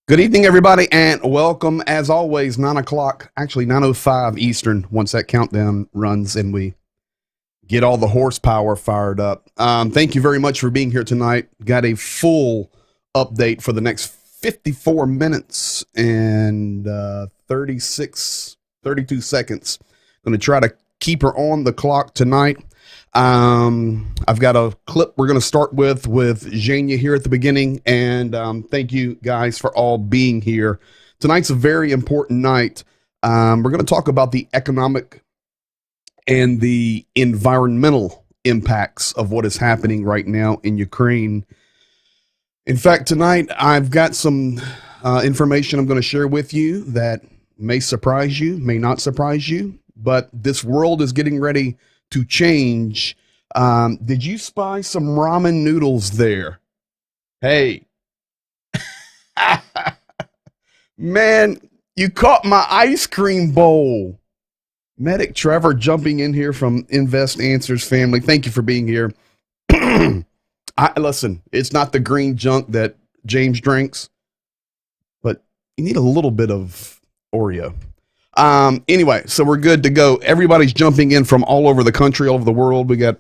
Good evening, everybody, and welcome, as always, 9 o'clock, actually 9:05 Eastern, once that countdown runs and we get all the horsepower fired up. Thank you very much for being here tonight. Got a full update for the next 54 minutes and 32 seconds. Going to try to keep her on the clock tonight. I've got a clip we're going to start with Zhenya here at the beginning, and thank you guys for all being here. Tonight's a very important night. We're going to talk about the economic and the environmental impacts of what is happening right now in Ukraine. In fact, tonight I've got some information I'm going to share with you that may surprise you, may not surprise you, but this world is getting ready to change. Did you spy some ramen noodles there? Hey, man, you caught my ice cream bowl. Medic Trevor jumping in here from Invest Answers family. Thank you for being here. Listen, it's not the green junk that James drinks, but you need a little bit of Oreo. Anyway, so we're good to go. Everybody's jumping in from all over the country, all over the world. We got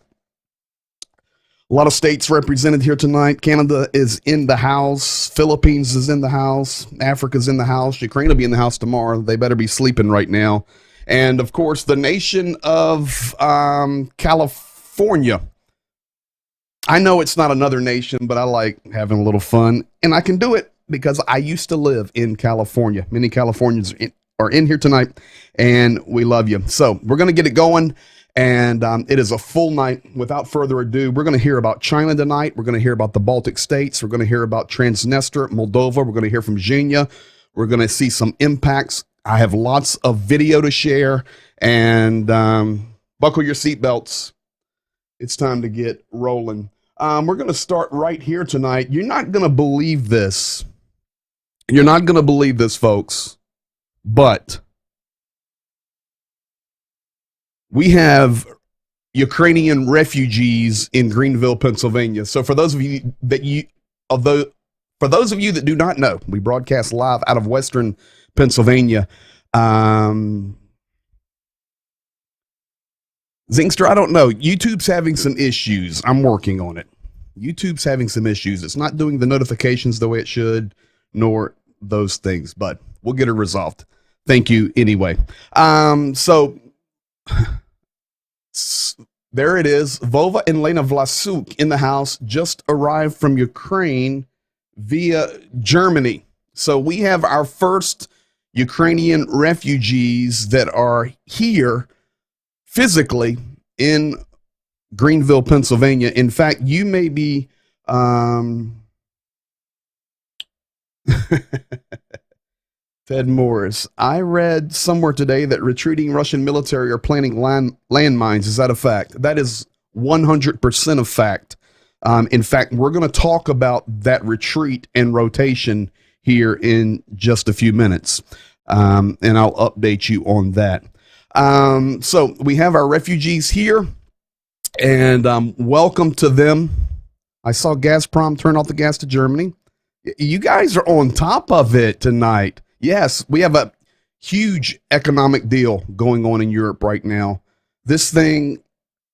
a lot of states represented here tonight. Canada is in the house. Philippines is in the house. Africa's in the house. Ukraine will be in the house tomorrow. They better be sleeping right now. And of course, the nation of California. I know it's not another nation, but I like having a little fun. And I can do it because I used to live in California. Many Californians are in here tonight, and we love you. So we're going to get it going, and it is a full night. Without further ado, we're going to hear about China tonight. We're going to hear about the Baltic states. We're going to hear about Transnistria, Moldova. We're going to hear from Zhenya. We're going to see some impacts. I have lots of video to share, and buckle your seatbelts. It's time to get rolling. We're going to start right here tonight. You're not going to believe this. You're not going to believe this, folks. But we have Ukrainian refugees in Greenville, Pennsylvania. So for those of you that do not know, we broadcast live out of Western Pennsylvania. Um, Zingster, I don't know. YouTube's having some issues. I'm working on it. YouTube's having some issues. It's not doing the notifications the way it should, nor those things, but we'll get it resolved. Thank you anyway. So there it is. Vova and Lena Vlasuk in the house just arrived from Ukraine via Germany. So we have our first Ukrainian refugees that are here physically in Greenville, Pennsylvania. In fact, you may be Ted Morris. I read somewhere today that retreating Russian military are planting landmines. Is that a fact? That is 100% a fact. In fact, we're going to talk about that retreat and rotation here in just a few minutes. And I'll update you on that. So we have our refugees here, and welcome to them. I saw Gazprom turn off the gas to Germany. You guys are on top of it tonight. Yes, we have a huge economic deal going on in Europe right now. This thing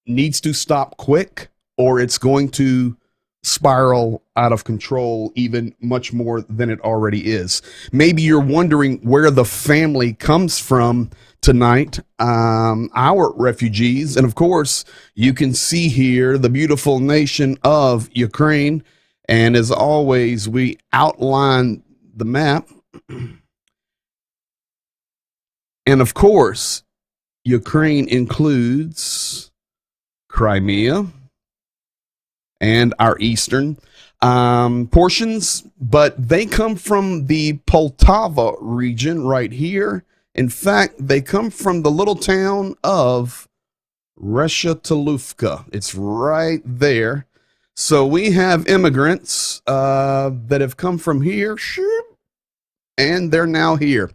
needs to stop quick, or it's going to spiral out of control even much more than it already is. Maybe you're wondering where the family comes from tonight, our refugees. And of course, you can see here the beautiful nation of Ukraine. And as always, we outline the map. And of course, Ukraine includes Crimea and our eastern portions, but they come from the Poltava region right here. In fact, they come from the little town of Reshetlovka. It's right there. So we have immigrants that have come from here, and they're now here.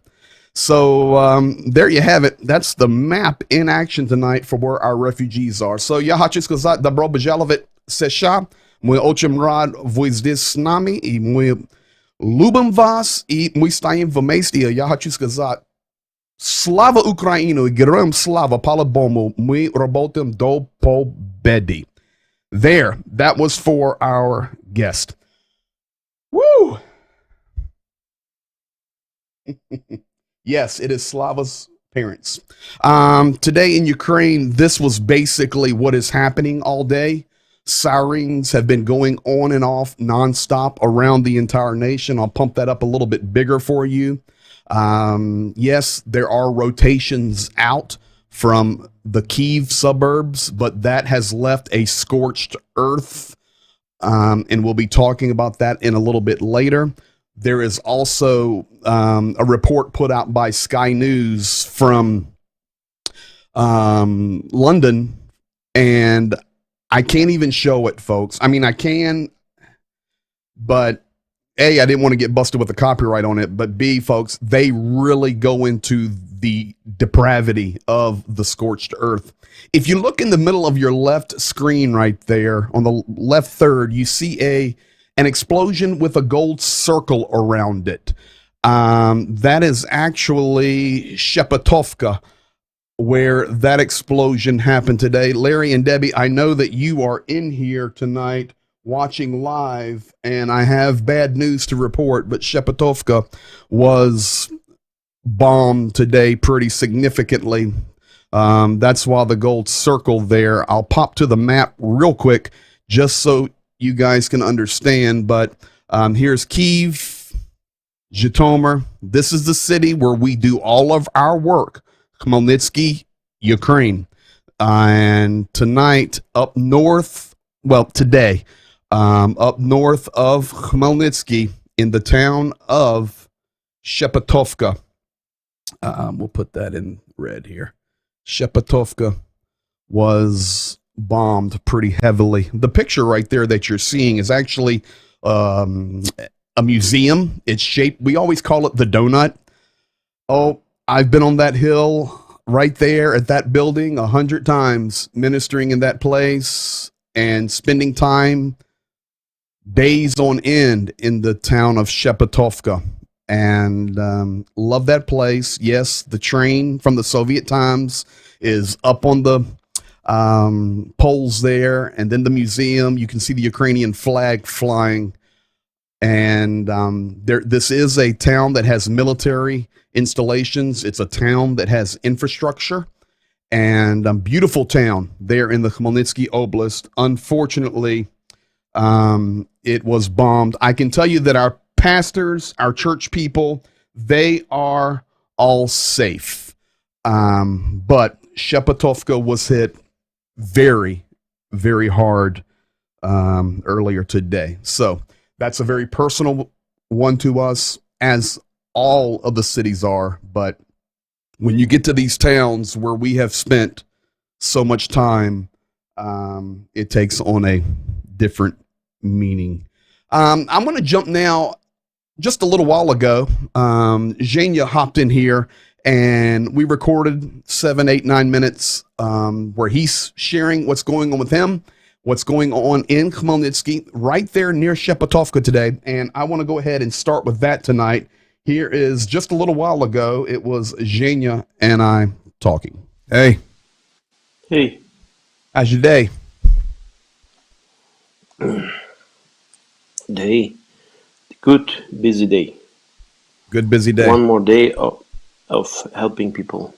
So there you have it. That's the map in action tonight for where our refugees are. So я хочу сказать добро пожаловать в США. Мы очень рад вы здесь с нами, и мы любим вас, и мы стоим вместе. Я хочу сказать слава Украину, героям слава, по-любому мы работаем до победы. There, that was for our guest. Woo! Yes, it is Slava's parents. Today in Ukraine, this was basically what is happening all day. Sirens have been going on and off nonstop around the entire nation. I'll pump that up a little bit bigger for you. Yes, there are rotations out from the Kyiv suburbs, but that has left a scorched earth. And we'll be talking about that in a little bit later. There is also a report put out by Sky News from London, and I can't even show it, folks. I mean, I can, but A, I didn't want to get busted with a copyright on it, but B, folks, they really go into the depravity of the scorched earth. If you look in the middle of your left screen right there, on the left third, you see an explosion with a gold circle around it. That is actually Shepatovka, where that explosion happened today. Larry and Debbie, I know that you are in here tonight watching live, and I have bad news to report, but Shepatovka was bombed today pretty significantly. That's why the gold circle there. I'll pop to the map real quick just so you guys can understand, but here's Kyiv, Zhytomyr. This is the city where we do all of our work. Khmelnytsky, Ukraine. And tonight up north, well, today, up north of Khmelnytsky in the town of Shepatovka. We'll put that in red here. Shepatovka was bombed pretty heavily. The picture right there that you're seeing is actually a museum. It's shaped, we always call it the donut. Oh, I've been on that hill right there at that building 100 times, ministering in that place and spending time days on end in the town of Shepatovka. and love that place. Yes, the train from the Soviet times is up on the poles there, and then the museum. You can see the Ukrainian flag flying, and this is a town that has military installations. It's a town that has infrastructure, and beautiful town there in the Khmelnytsky Oblast. Unfortunately, it was bombed. I can tell you that our pastors, our church people, they are all safe. But Shepatovka was hit very, very hard earlier today. So that's a very personal one to us, as all of the cities are. But when you get to these towns where we have spent so much time, it takes on a different meaning. I'm going to jump now. Just a little while ago, Zhenya hopped in here and we recorded 7, 8, 9 minutes where he's sharing what's going on with him, what's going on in Khmelnytsky, right there near Shepatovka today. And I want to go ahead and start with that tonight. Here is just a little while ago. It was Zhenya and I talking. Hey. Hey. How's your day? Day. Good, busy day. Good, busy day. One more day of helping people.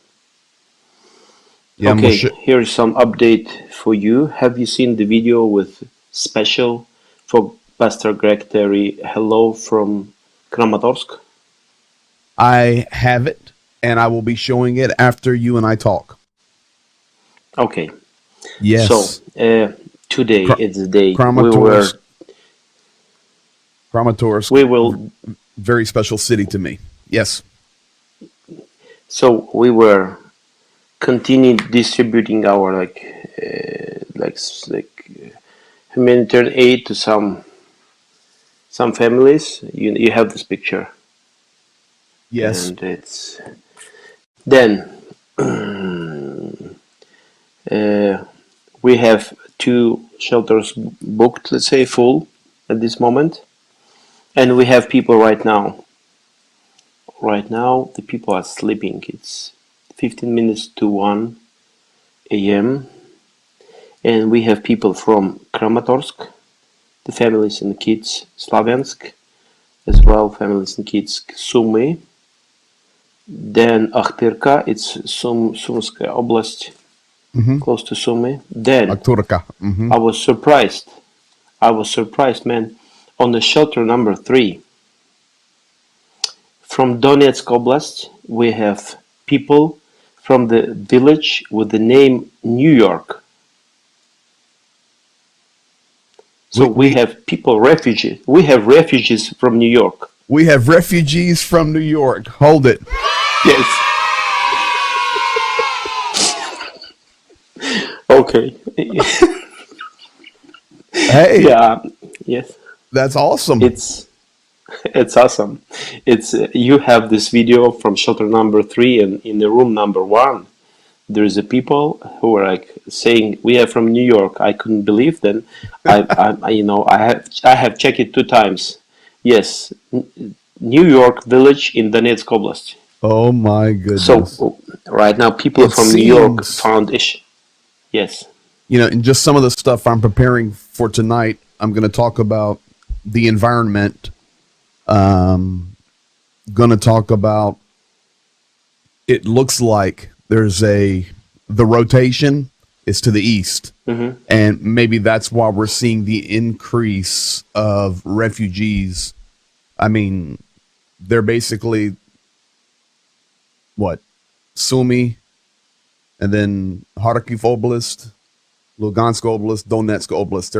Yeah, okay, here's some update for you. Have you seen the video with special for Pastor Greg Terry? Hello from Kramatorsk. I have it, and I will be showing it after you and I talk. Okay. Yes. So today it's the day Kramatorsk. We will very special city to me. Yes. So we were continuing distributing our humanitarian aid to some families. You have this picture. Yes. And it's then we have 2 shelters booked, let's say full at this moment, and we have people right now. Right now, the people are sleeping. It's 15 minutes to 1 a.m. And we have people from Kramatorsk, the families and kids, Slavyansk, as well, families and kids, Sumy. Then Akhtirka, it's Sumskaya Oblast, close to Sumy. Then I was surprised. Man, on the shelter number 3. From Donetsk Oblast, we have people from the village with the name New York. So we have people, refugees. We have refugees from New York. We have refugees from New York. Hold it. Yes. Okay. Hey. Yeah. Yes. That's awesome. It's awesome. It's you have this video from shelter number 3, and in the room number 1, there is a people who are like saying we are from New York. I couldn't believe them. I have checked it 2 times. Yes, New York village in Donetsk Oblast. Oh my goodness! So right now, people from New York found ish. Yes. And just some of the stuff I'm preparing for tonight. I'm going to talk about the environment. Going to talk about. It looks like there's the rotation is to the east, and maybe that's why we're seeing the increase of refugees. I mean, they're basically what, Sumy, and then Kharkiv Oblast, Lugansk Oblast, Donetsk Oblast.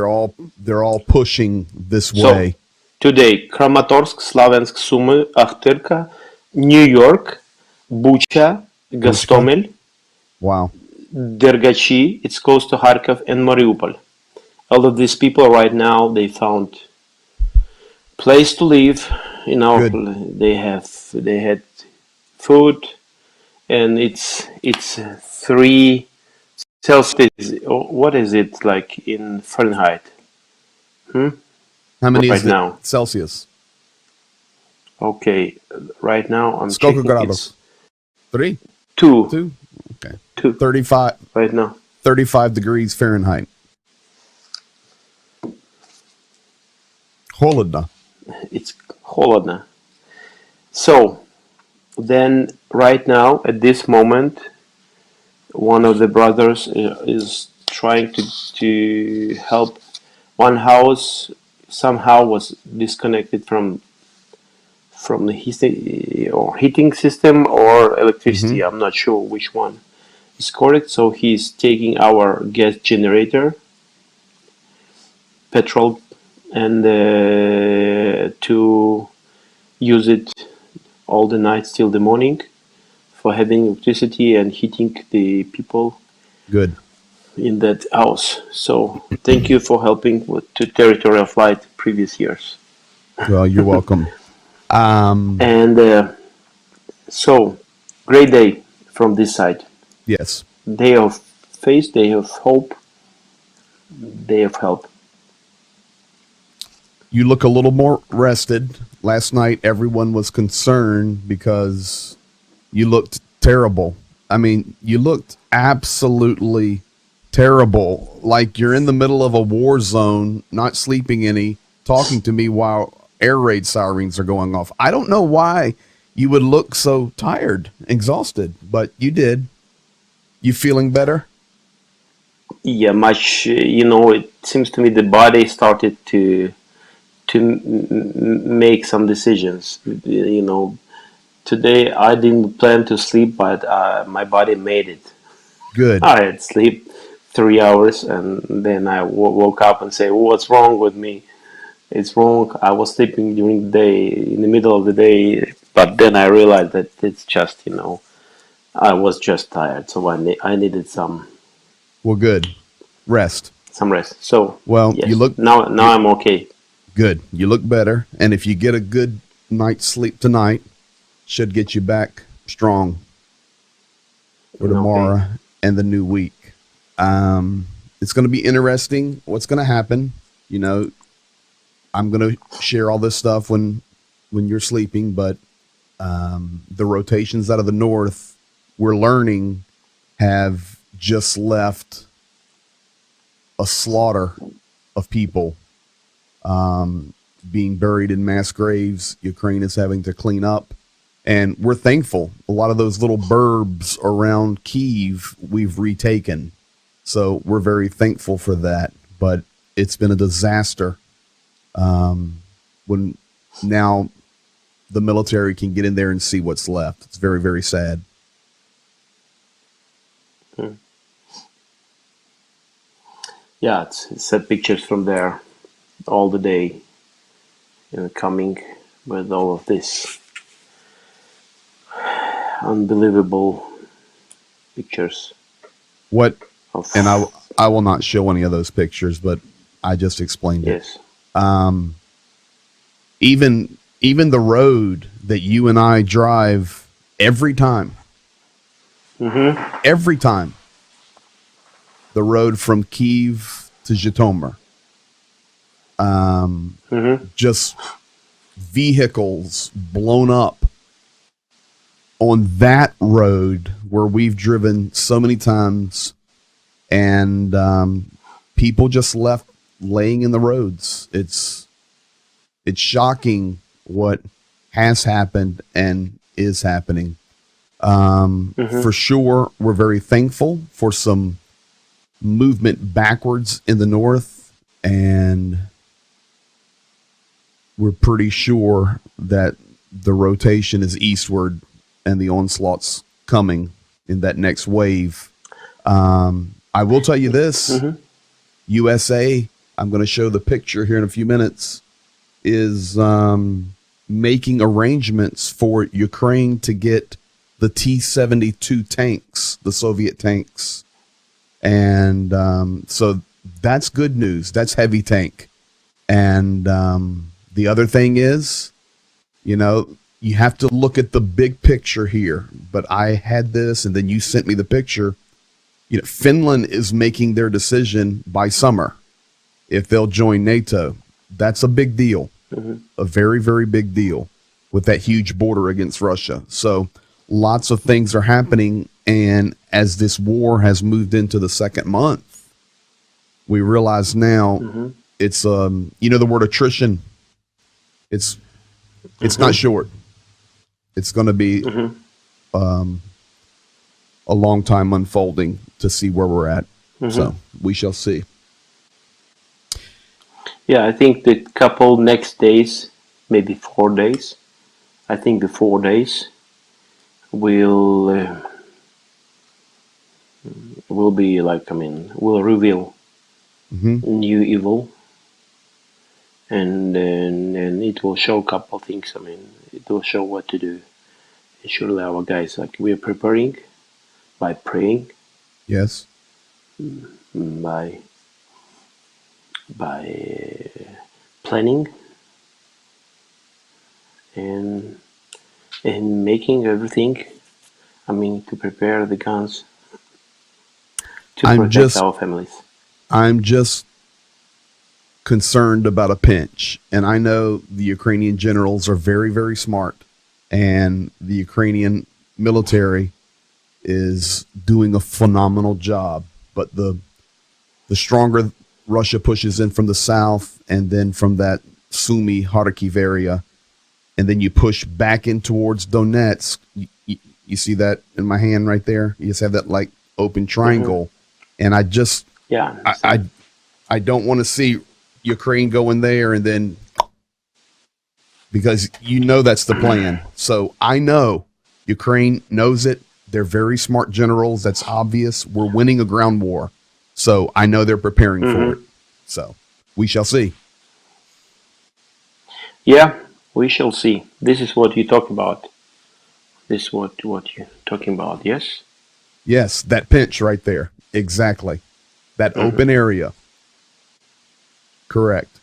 They're all pushing this way. Today, Kramatorsk, Slavyansk, Sumy, Akhtirka, New York, Bucha, Gostomel, wow, Dergachi, it's close to Kharkiv, and Mariupol. All of these people right now, they found place to live. They had food, and it's 3 Celsius. What is it like in Fahrenheit? How many right is it now? Celsius? Okay, right now I'm Сколько checking. grados? It's 3? two, 2? Okay. two 35, right now. 35 degrees Fahrenheit. Холодно. It's холодно. So then, right now, at this moment, one of the brothers is trying to help. One house somehow was disconnected from the heating system or Mm-hmm. electricity. I'm not sure which one is correct. So he's taking our gas generator, petrol, and to use it all the night till the morning for having electricity and heating the people Good. in that house. So thank you for helping with to territorial flight previous years. Well, you're welcome. And so great day from this side. Yes. Day of faith, day of hope, day of help. You look a little more rested. Last night, everyone was concerned because you looked terrible. I mean, you looked absolutely terrible. Like you're in the middle of a war zone, not sleeping any, talking to me while air raid sirens are going off. I don't know why you would look so tired, exhausted, but you did. You feeling better? Yeah, much. It seems to me the body started to make some decisions. Today I didn't plan to sleep, but my body made it. Good. I had sleep 3 hours, and then I woke up and say, "What's wrong with me? It's wrong. I was sleeping during the day, in the middle of the day, but then I realized that it's just, I was just tired, so I needed Well, good. Rest. some rest. So Well, you yes, look now you I'm okay. good. You look better, and if you get a good night's sleep tonight, should get you back strong for Okay. tomorrow and the new week. It's going to be interesting. What's going to happen? You know, I'm going to share all this stuff when you're sleeping, but the rotations out of the north, we're learning, have just left a slaughter of people being buried in mass graves. Ukraine is having to clean up. And we're thankful. A lot of those little burbs around Kyiv we've retaken. So we're very thankful for that. But it's been a disaster when now the military can get in there and see what's left. It's very, very sad. Hmm. Yeah, it's set pictures from there all the day, coming with all of this unbelievable pictures What, of and I will not show any of those pictures, but I just explained it. yes. Even the road that you and I drive every time, Mm-hmm. every time, the road from Kyiv to Zhytomyr, Mm-hmm. just vehicles blown up on that road where we've driven so many times, and people just left laying in the roads. It's shocking what has happened and is happening. Mm-hmm. For sure, we're very thankful for some movement backwards in the north, and we're pretty sure that the rotation is eastward and the onslaught's coming in that next wave. I will tell you this, Mm-hmm. USA, I'm going to show the picture here in a few minutes, is making arrangements for Ukraine to get the T-72 tanks, the Soviet tanks. And so that's good news. That's heavy tank. And the other thing is, you have to look at the big picture here. But I had this, and then you sent me the picture. Finland is making their decision by summer if they'll join NATO. That's a big deal, Mm-hmm. a very, very big deal. with that huge border against Russia. So lots of things are happening. And as this war has moved into the second month, we realize now it's, you know, the word attrition, it's not short. It's going to be a long time unfolding to see where we're at. So we shall see. Yeah, I think the couple next days, maybe 4 days, I think the 4 days will be like, I mean, will reveal new evil, and it will show a couple of things. I mean, it will show what to do. And surely our guys, like, we are preparing by praying, Yes. by planning, and making everything. I mean, to prepare the guns to protect our families. I'm just concerned about a pinch. And I know the Ukrainian generals are very, very smart. And the Ukrainian military is doing a phenomenal job. But the stronger Russia pushes in from the south, and then from that Sumy, Kharkiv area, and then you push back in towards Donetsk, you see that in my hand right there? You just have that like open triangle. And I just, I don't want to see Ukraine go in there and then, because you know that's the plan. So I know Ukraine knows it. They're very smart generals. That's obvious. We're winning a ground war. So I know they're preparing for it. So we shall see. Yeah, we shall see. This is what you talk about. This is what you're talking about, yes? Yes, that pinch right there. Exactly. That open area. Correct.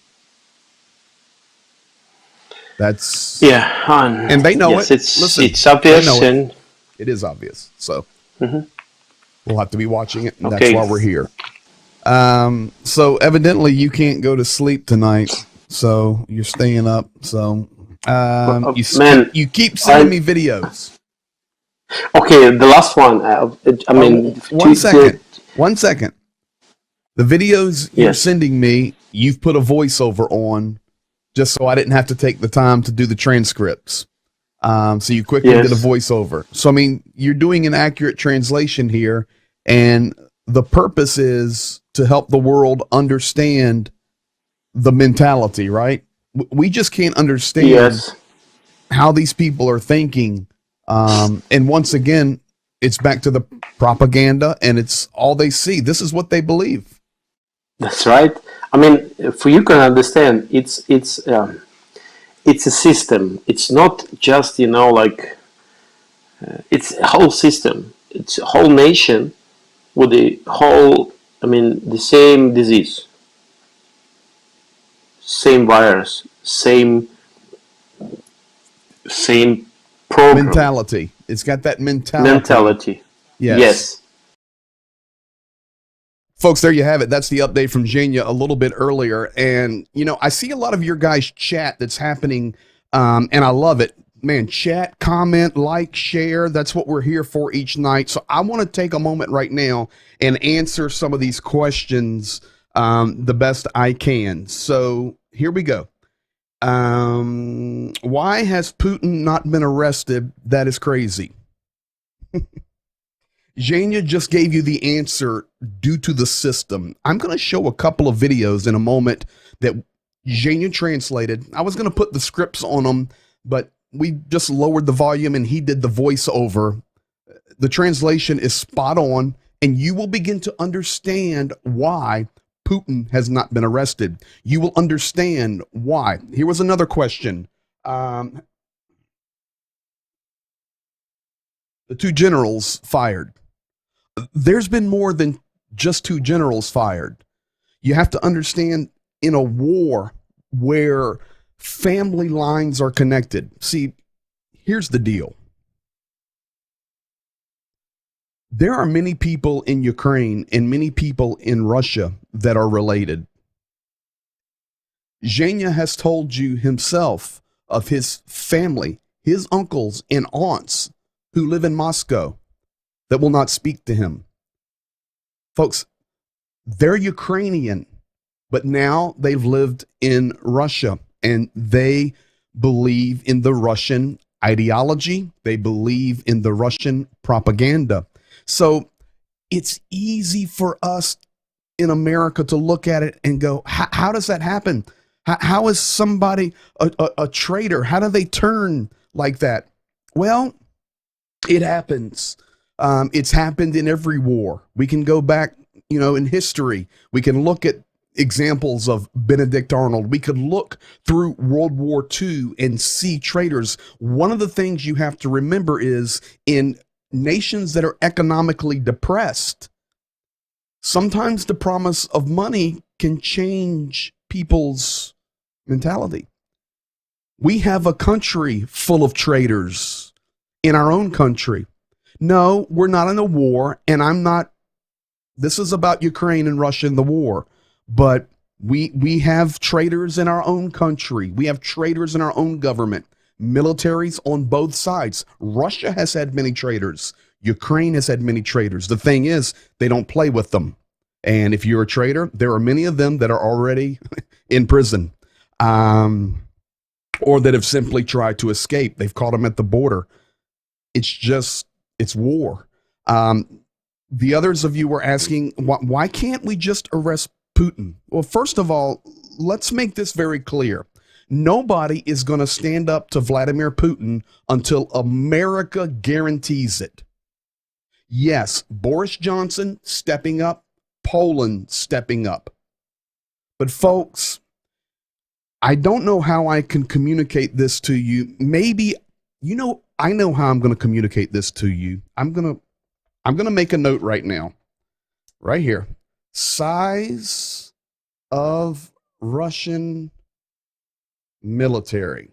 That's and they know it. It's obvious, and it is obvious. So we'll have to be watching it, and that's why we're here. So evidently you can't go to sleep tonight, so you're staying up. So you keep sending me videos. Okay, the last one. I mean, 1 second. 1 second. The videos you're sending me, you've put a voiceover on, just so I didn't have to take the time to do the transcripts. So you quickly did a voiceover. So I mean, you're doing an accurate translation here, and the purpose is to help the world understand the mentality, right? We just can't understand how these people are thinking. And once again, it's back to the propaganda, and it's all they see. This is what they believe. That's right. I mean, for you can understand, it's a system. It's not just, you know, like it's a whole system. It's a whole nation with the whole, I mean, the same disease, same virus, same program. Mentality. It's got that mentality. Yes. Folks, there you have it. That's the update from Zhenya a little bit earlier. And, you know, I see a lot of your guys' chat that's happening, and I love it. Man, chat, comment, like, share. That's what we're here for each night. So I want to take a moment right now and answer some of these questions the best I can. So here we go. Why has Putin not been arrested? That is crazy. Zhenya just gave you the answer due to the system. I'm going to show a couple of videos in a moment that Zhenya translated. I was going to put the scripts on them, but we just lowered the volume and he did the voiceover. The translation is spot on, and you will begin to understand why Putin has not been arrested. You will understand why. Here was another question. The two generals fired. There's been more than just two generals fired. You have to understand, in a war where family lines are connected. See, here's the deal. There are many people in Ukraine and many people in Russia that are related. Zhenya has told you himself of his family, his uncles and aunts who live in Moscow that will not speak to him. Folks, they're Ukrainian, but now they've lived in Russia and they believe in the Russian ideology. They believe in the Russian propaganda. So it's easy for us in America to look at it and go, how does that happen? How is somebody a traitor? How do they turn like that? Well, it happens. It's happened in every war. We can go back, in history. We can look at examples of Benedict Arnold. We could look through World War II and see traitors. One of the things you have to remember is in nations that are economically depressed, sometimes the promise of money can change people's mentality. We have a country full of traitors in our own country. No, we're not in a war, and this is about Ukraine and Russia and the war, but we have traitors in our own country. We have traitors in our own government, militaries on both sides. Russia has had many traitors. Ukraine has had many traitors. The thing is, they don't play with them. And if you're a traitor, there are many of them that are already in prison, or that have simply tried to escape. They've caught them at the border. It's war. The others of you were asking, why can't we just arrest Putin? Well, first of all, let's make this very clear. Nobody is going to stand up to Vladimir Putin until America guarantees it. Yes, Boris Johnson stepping up, Poland stepping up. But folks, I don't know how I can communicate this to you. Maybe, I know how I'm going to communicate this to you. I'm going to make a note right now, right here. Size of Russian military.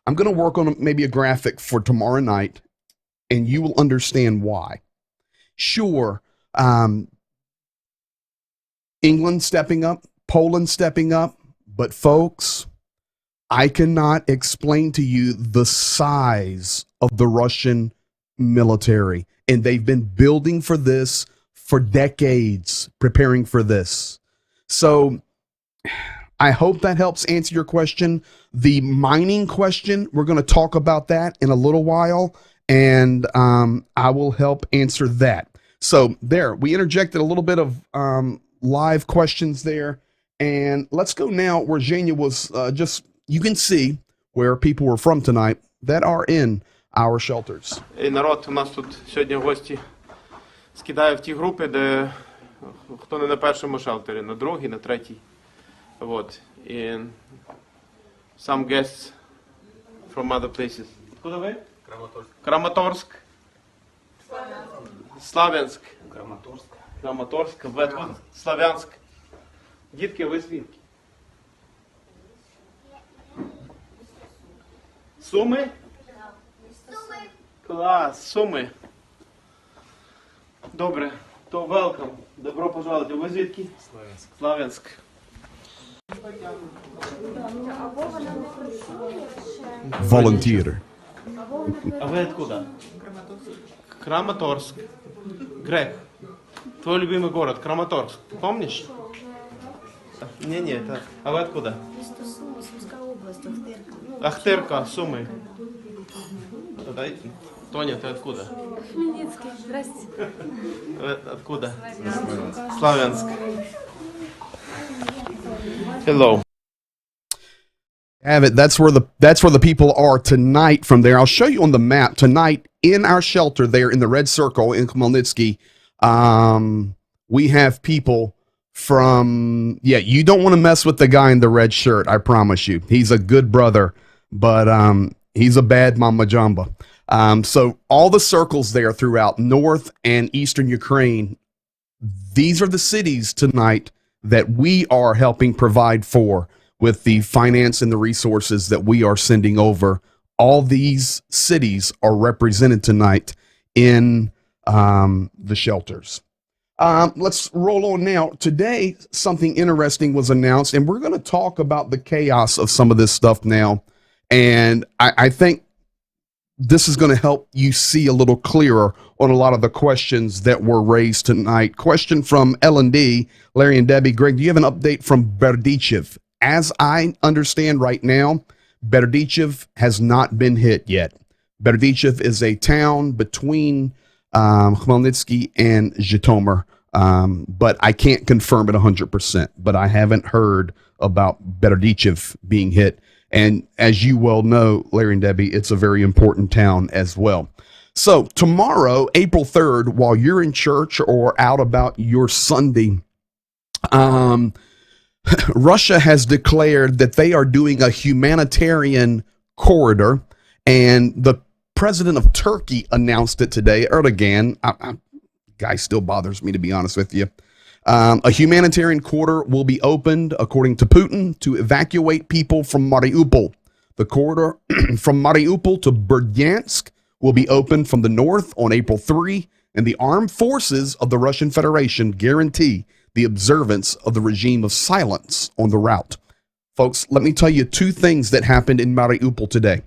I'm going to work on maybe a graphic for tomorrow night, and you will understand why. Sure, England stepping up, Poland stepping up, but folks, I cannot explain to you the size of the Russian military, and they've been building for this for decades, preparing for this. So I hope that helps answer your question. The mining question, we're going to talk about that in a little while, and I will help answer that. So there, we interjected a little bit of live questions there, and let's go now where Zhenya was you can see where people were from tonight that are in our shelters. І народ у нас тут сьогодні гості скидає в ті групи, де хто не на першому шелтері, на другий, на третій. Вот. І some guests from other places. Куди ви? Краматорськ. Славянськ. Краматорськ. Ви откуда? Славянськ. Дітки, ви звідки? Суми? Клас, Суми. Добре, то welcome. Добро пожаловать. Ви звідки? Славянськ. Славянськ. Volunteer. А ви откуда? Краматорск. Грег, твой любимый город, Краматорск. Помнишь? Не, это... А вы откуда? Место Сумы, Сумская область, Ахтырка. Ахтырка, Сумы. Тоня, ты откуда? Хмельницкий, здрасте. Вы откуда? Славянск. Hello. Have it. That's where the people are tonight from there. I'll show you on the map tonight in our shelter there in the red circle in Khmelnytsky. We have people from, you don't want to mess with the guy in the red shirt. I promise you, he's a good brother, but, he's a bad mama jamba. So all the circles there throughout North and Eastern Ukraine, these are the cities tonight that we are helping provide for with the finance and the resources that we are sending over. All these cities are represented tonight in the shelters. Let's roll on now. Today, something interesting was announced, and we're going to talk about the chaos of some of this stuff now. And I think this is going to help you see a little clearer on a lot of the questions that were raised tonight. Question from L&D, Larry and Debbie. Greg, do you have an update from Berdichev? As I understand right now, Berdichev has not been hit yet. Berdichev is a town between Khmelnytsky and Zhytomyr, but I can't confirm it 100%, but I haven't heard about Berdichev being hit. And as you well know, Larry and Debbie, it's a very important town as well. So tomorrow, April 3rd, while you're in church or out about your Sunday, Russia has declared that they are doing a humanitarian corridor, and the president of Turkey announced it today. Erdogan, guy still bothers me, to be honest with you. A humanitarian corridor will be opened, according to Putin, to evacuate people from Mariupol. The corridor from Mariupol to Berdyansk will be opened from the north on April 3, and the armed forces of the Russian Federation guarantee the observance of the regime of silence on the route. Folks, let me tell you two things that happened in Mariupol today.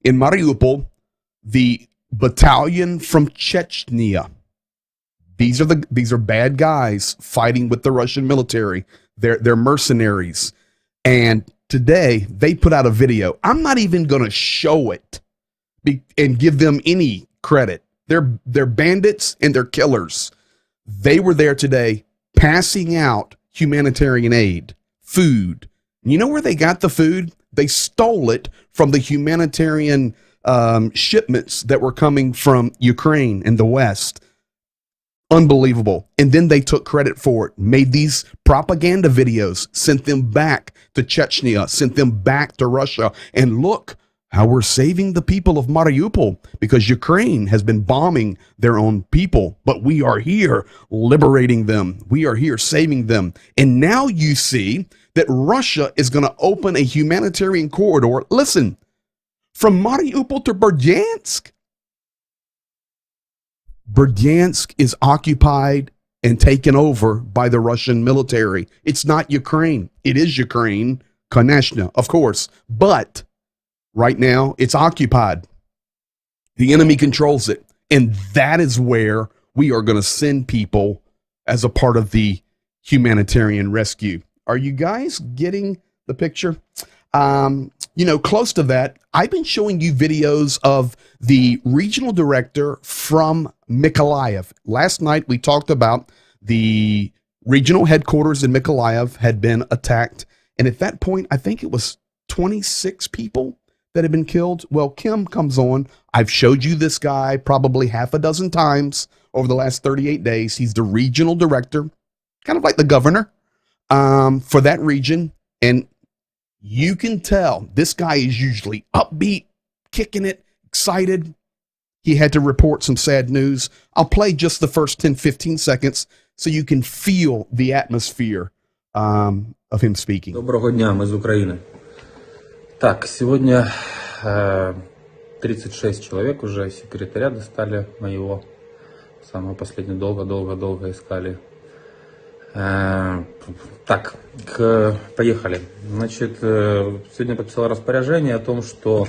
In Mariupol, the battalion from Chechnya, these are bad guys fighting with the Russian military. They're mercenaries. And today they put out a video. I'm not even going to show it and give them any credit. They're bandits and they're killers. They were there today passing out humanitarian aid, food. You know where they got the food? They stole it from the humanitarian shipments that were coming from Ukraine and the West. Unbelievable. And then they took credit for it, made these propaganda videos, sent them back to Chechnya, sent them back to Russia. And look how we're saving the people of Mariupol, because Ukraine has been bombing their own people. But we are here liberating them. We are here saving them. And now you see that Russia is going to open a humanitarian corridor. Listen, from Mariupol to Berdyansk. Berdyansk is occupied and taken over by the Russian military. It's not Ukraine. It is Ukraine, Konechna, of course. But right now, it's occupied. The enemy controls it. And that is where we are going to send people as a part of the humanitarian rescue. Are you guys getting the picture? Close to that, I've been showing you videos of the regional director from Mykolaiv. Last night, we talked about the regional headquarters in Mykolaiv had been attacked. And at that point, I think it was 26 people that had been killed. Well, Kim comes on. I've showed you this guy probably half a dozen times over the last 38 days. He's the regional director, kind of like the governor for that region. And you can tell this guy is usually upbeat, kicking it, excited. He had to report some sad news. I'll play just the first 10, 15 seconds so you can feel the atmosphere of him speaking. Доброго дня, мы из Украины. Так, сегодня 36 человек уже секретаря достали моего. Самого последнего долго искали. Так, поехали. Значит, сегодня подписал распоряжение о том, что...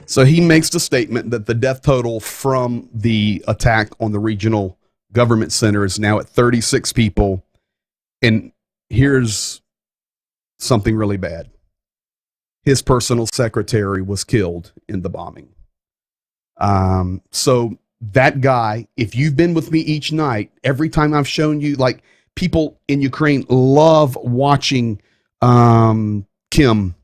So he makes the statement that the death total from the attack on the regional government center is now at 36 people. And here's something really bad. His personal secretary was killed in the bombing. So that guy, if you've been with me each night, every time I've shown you, like, people in Ukraine love watching Kim.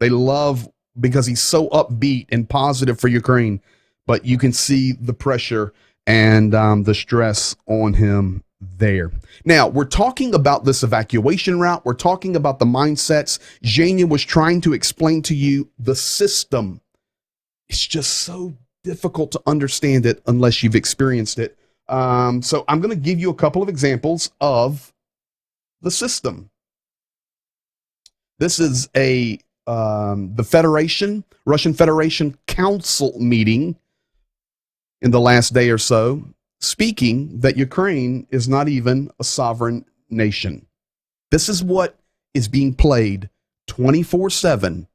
They love, because he's so upbeat and positive for Ukraine, but you can see the pressure and the stress on him there. Now, we're talking about this evacuation route. We're talking about the mindsets. Zhenya was trying to explain to you the system. It's just so difficult to understand it unless you've experienced it. So I'm going to give you a couple of examples of the system. This is the Russian Federation Council meeting in the last day or so. speaking that Ukraine is not even a sovereign nation. This is what is being played 24/7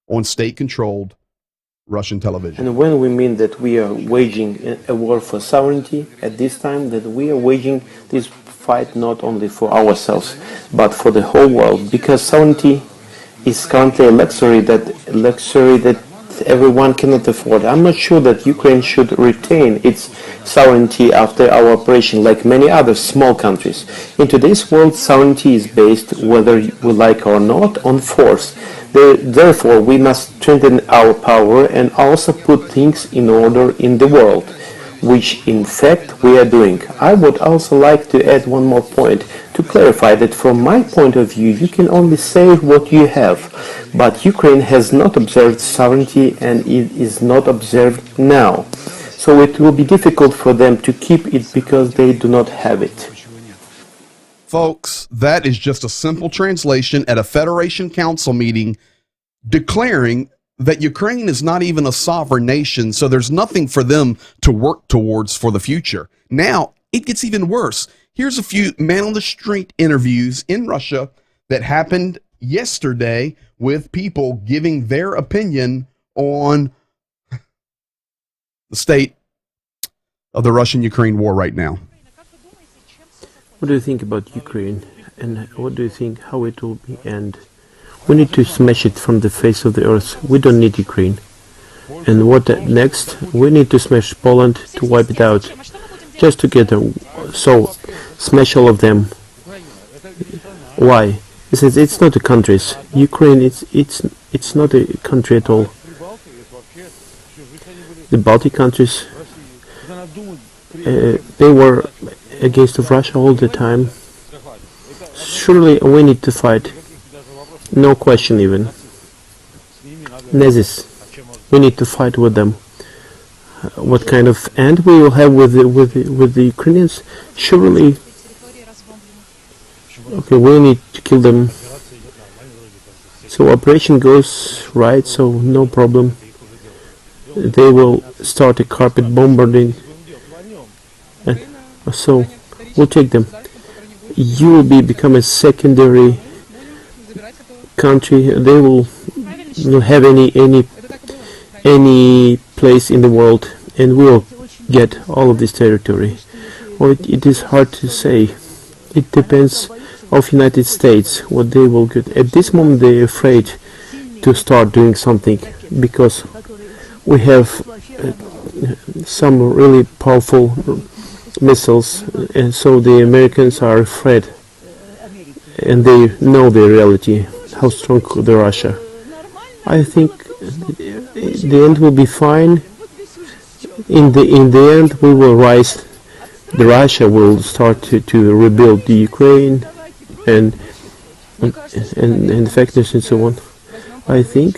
on state-controlled Russian television. And when we mean that we are waging a war for sovereignty at this time, that we are waging this fight not only for ourselves, but for the whole world, because sovereignty is currently a luxury that everyone cannot afford. I'm not sure that Ukraine should retain its sovereignty after our operation, like many other small countries. In today's world, sovereignty is based, whether we like or not, on force. Therefore, we must strengthen our power and also put things in order in the world, which in fact we are doing. I would also like to add one more point to clarify that from my point of view, you can only say what you have, but Ukraine has not observed sovereignty and it is not observed now. So it will be difficult for them to keep it because they do not have it. Folks, that is just a simple translation at a Federation Council meeting declaring that Ukraine is not even a sovereign nation, so there's nothing for them to work towards for the future. Now, it gets even worse. Here's a few man-on-the-street interviews in Russia that happened yesterday with people giving their opinion on the state of the Russian-Ukraine war right now. What do you think about Ukraine, and what do you think how it will be end? We need to smash it from the face of the earth. We don't need Ukraine. And what next? We need to smash Poland to wipe it out. Just together. So, smash all of them. Why? Because it's not a country. Ukraine, it's not a country at all. The Baltic countries, they were against Russia all the time. Surely we need to fight. No question even. Nazis, we need to fight with them. What kind of end we will have with the Ukrainians? Surely, okay, we need to kill them. So operation goes right, so no problem. They will start a carpet bombarding. So we'll take them. You will become a secondary country. They will not have any place in the world, and we will get all of this territory. Well, it is hard to say. It depends of United States what they will get. At this moment, they're afraid to start doing something because we have some really powerful missiles, and so the Americans are afraid, and they know the reality, how strong the Russia. I think the end will be fine. In the end, we will rise. The Russia will start to rebuild the Ukraine and factories and so on. I think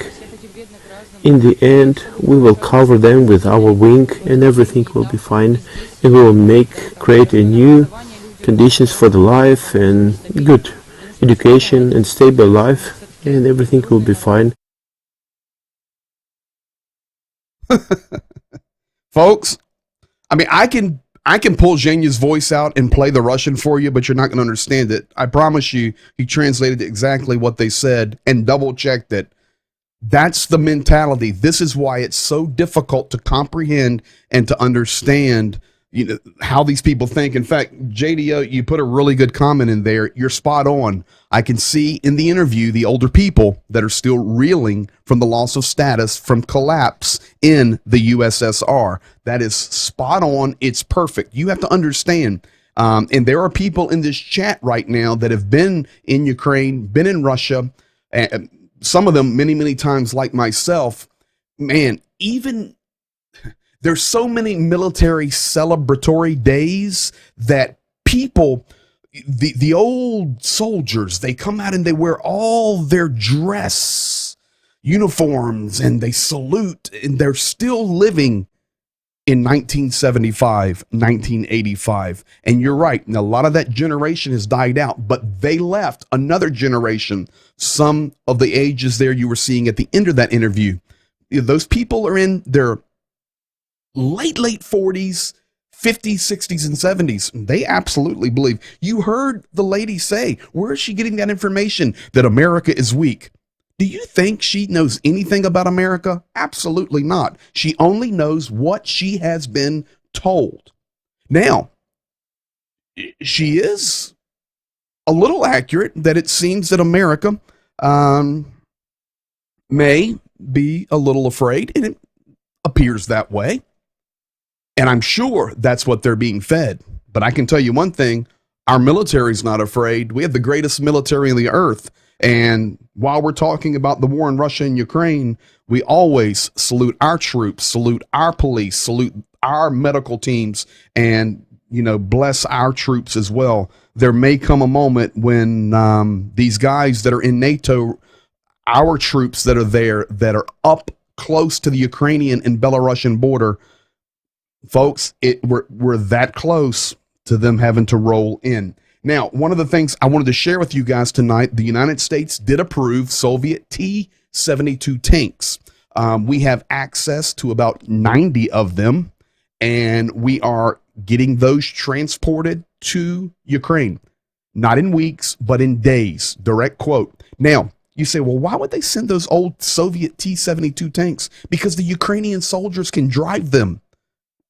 in the end we will cover them with our wing and everything will be fine, and we will create a new conditions for the life and good education and stable life, and everything will be fine. Folks, I mean, I can pull Zhenya's voice out and play the Russian for you, but you're not going to understand it. I promise you, he translated exactly what they said and double-checked it. That's the mentality. This is why it's so difficult to comprehend and to understand, you know, how these people think. In fact, JDO, you put a really good comment in there. You're spot on. I can see in the interview the older people that are still reeling from the loss of status from collapse in the USSR. That is spot on. It's perfect. You have to understand. And there are people in this chat right now that have been in Ukraine, been in Russia, and some of them many, many times like myself. Man, even there's so many military celebratory days that people, the old soldiers, they come out and they wear all their dress uniforms and they salute, and they're still living in 1975, 1985. And you're right, and a lot of that generation has died out, but they left another generation. Some of the ages there you were seeing at the end of that interview, those people are in their late 40s, 50s, 60s, and 70s. They absolutely believe. You heard the lady say, where is she getting that information that America is weak? Do you think she knows anything about America? Absolutely not. She only knows what she has been told. Now, she is a little accurate that it seems that America may be a little afraid, and it appears that way. And I'm sure that's what they're being fed. But I can tell you one thing, our military's not afraid. We have the greatest military on the earth. And while we're talking about the war in Russia and Ukraine, we always salute our troops, salute our police, salute our medical teams, and, you know, bless our troops as well. There may come a moment when these guys that are in NATO, our troops that are there, that are up close to the Ukrainian and Belarusian border, folks, we're that close to them having to roll in. Now, one of the things I wanted to share with you guys tonight, the United States did approve Soviet T-72 tanks. We have access to about 90 of them, and we are getting those transported to Ukraine. Not in weeks, but in days. Direct quote. Now, you say, well, why would they send those old Soviet T-72 tanks? Because the Ukrainian soldiers can drive them.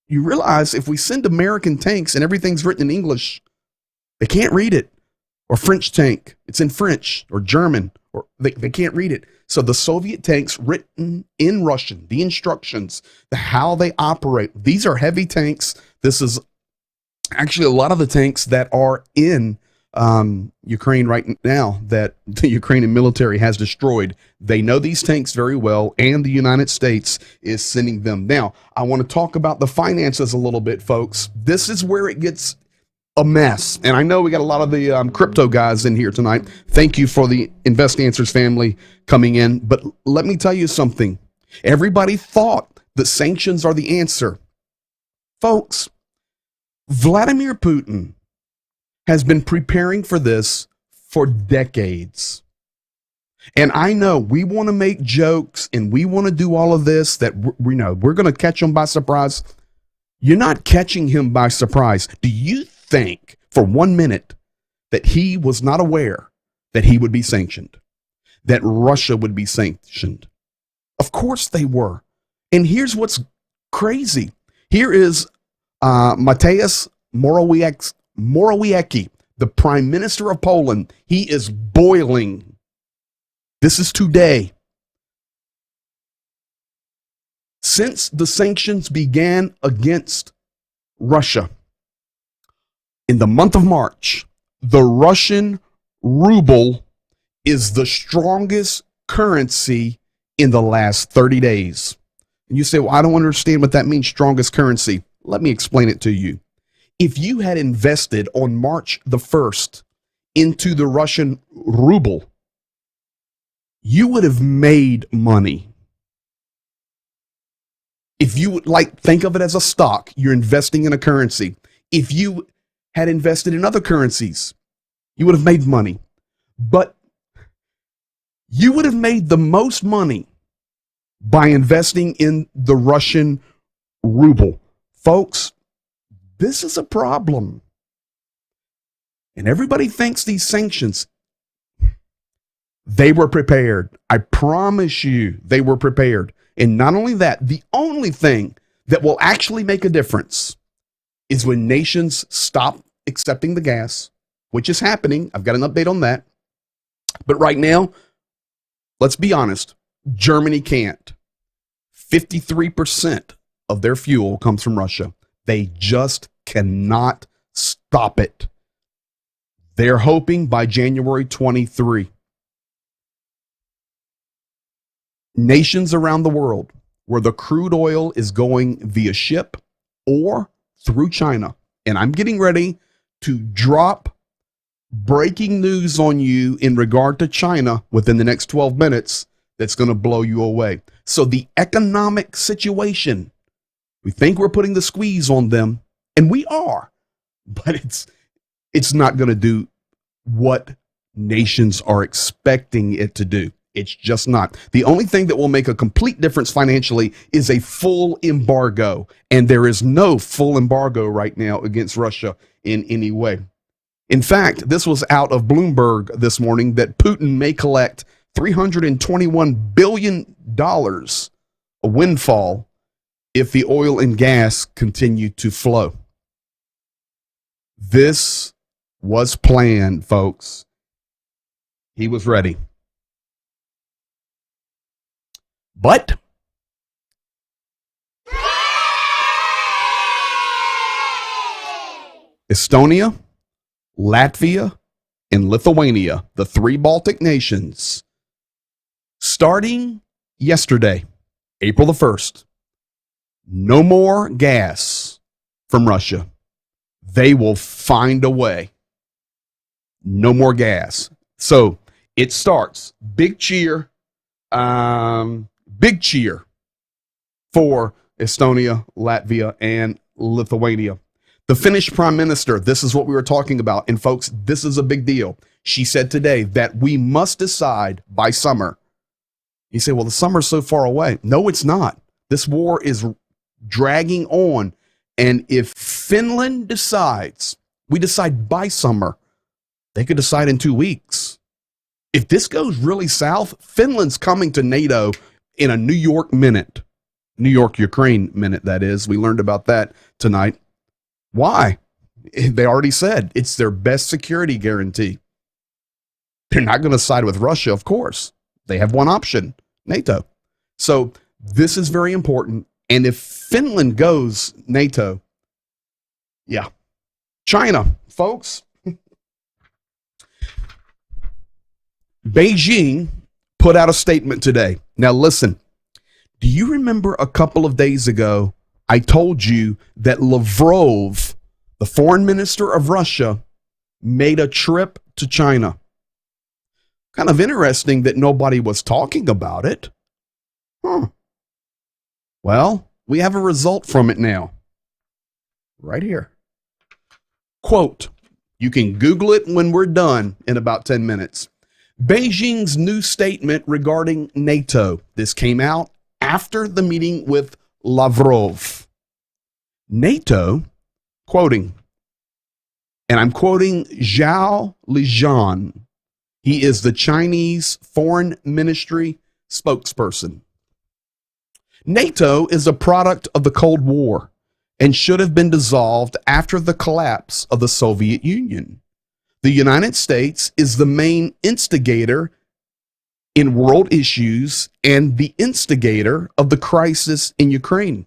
You realize if we send American tanks and everything's written in English, they can't read it. Or French tank, it's in French, or German, or they can't read it. So the Soviet tanks written in Russian, the instructions, how they operate, these are heavy tanks. This is actually a lot of the tanks that are in Ukraine right now that the Ukrainian military has destroyed. They know these tanks very well, and the United States is sending them. Now, I want to talk about the finances a little bit, folks. This is where it gets a mess. And I know we got a lot of the crypto guys in here tonight. Thank you for the Invest Answers family coming in. But let me tell you something. Everybody thought that sanctions are the answer. Folks, Vladimir Putin has been preparing for this for decades. And I know we want to make jokes and we want to do all of this, that we know we're going to catch him by surprise. You're not catching him by surprise. Do you think for 1 minute that he was not aware that he would be sanctioned, that Russia would be sanctioned? Of course they were. And here's what's crazy. Here is Mateusz Morawiecki, the Prime Minister of Poland. He is boiling. This is today. Since the sanctions began against Russia in the month of March, the Russian ruble is the strongest currency in the last 30 days. And you say, well, I don't understand what that means, strongest currency. Let me explain it to you. If you had invested on March the 1st into the Russian ruble, you would have made money. If you think of it as a stock, you're investing in a currency. If you had invested in other currencies, you would have made money. But you would have made the most money by investing in the Russian ruble. Folks, this is a problem. And everybody thinks these sanctions, they were prepared. I promise you, they were prepared. And not only that, the only thing that will actually make a difference is when nations stop accepting the gas, which is happening. I've got an update on that. But right now, let's be honest, Germany can't. 53% of their fuel comes from Russia. They just cannot stop it. They're hoping by January 23. Nations around the world where the crude oil is going via ship or through China. And I'm getting ready to drop breaking news on you in regard to China within the next 12 minutes that's going to blow you away. So the economic situation, we think we're putting the squeeze on them, and we are, but it's not going to do what nations are expecting it to do. It's just not. The only thing that will make a complete difference financially is a full embargo. And there is no full embargo right now against Russia in any way. In fact, this was out of Bloomberg this morning that Putin may collect $321 billion, a windfall, if the oil and gas continue to flow. This was planned, folks. He was ready. But Estonia, Latvia, and Lithuania, the three Baltic nations, starting yesterday, April the 1st, no more gas from Russia. They will find a way. No more gas. So it starts. Big cheer for Estonia, Latvia, and Lithuania. The Finnish prime minister, this is what we were talking about. And folks, this is a big deal. She said today that we must decide by summer. You say, well, the summer's so far away. No, it's not. This war is dragging on. And if Finland decides, we decide by summer, they could decide in 2 weeks. If this goes really south, Finland's coming to NATO in a New York minute. New York, Ukraine minute, that is. We learned about that tonight. Why? They already said it's their best security guarantee. They're not going to side with Russia, of course. They have one option, NATO. So this is very important. And if Finland goes NATO, yeah. China, folks. Beijing put out a statement today. Now listen, do you remember a couple of days ago, I told you that Lavrov, the foreign minister of Russia, made a trip to China? Kind of interesting that nobody was talking about it. Well, we have a result from it now. Right here. Quote, you can Google it when we're done in about 10 minutes. Beijing's new statement regarding NATO. This came out after the meeting with Lavrov. NATO, quoting, and I'm quoting Zhao Lijian. He is the Chinese Foreign Ministry spokesperson. NATO is a product of the Cold War and should have been dissolved after the collapse of the Soviet Union. The United States is the main instigator in world issues and the instigator of the crisis in Ukraine.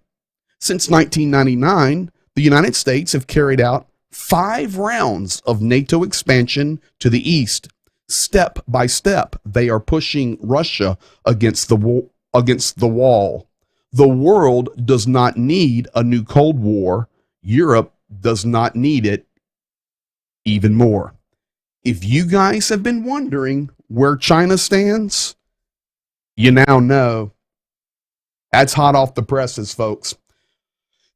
Since 1999, the United States have carried out 5 rounds of NATO expansion to the east. Step by step, they are pushing Russia against the wall. The world does not need a new Cold War. Europe does not need it even more. If you guys have been wondering where China stands, you now know. That's hot off the presses, folks.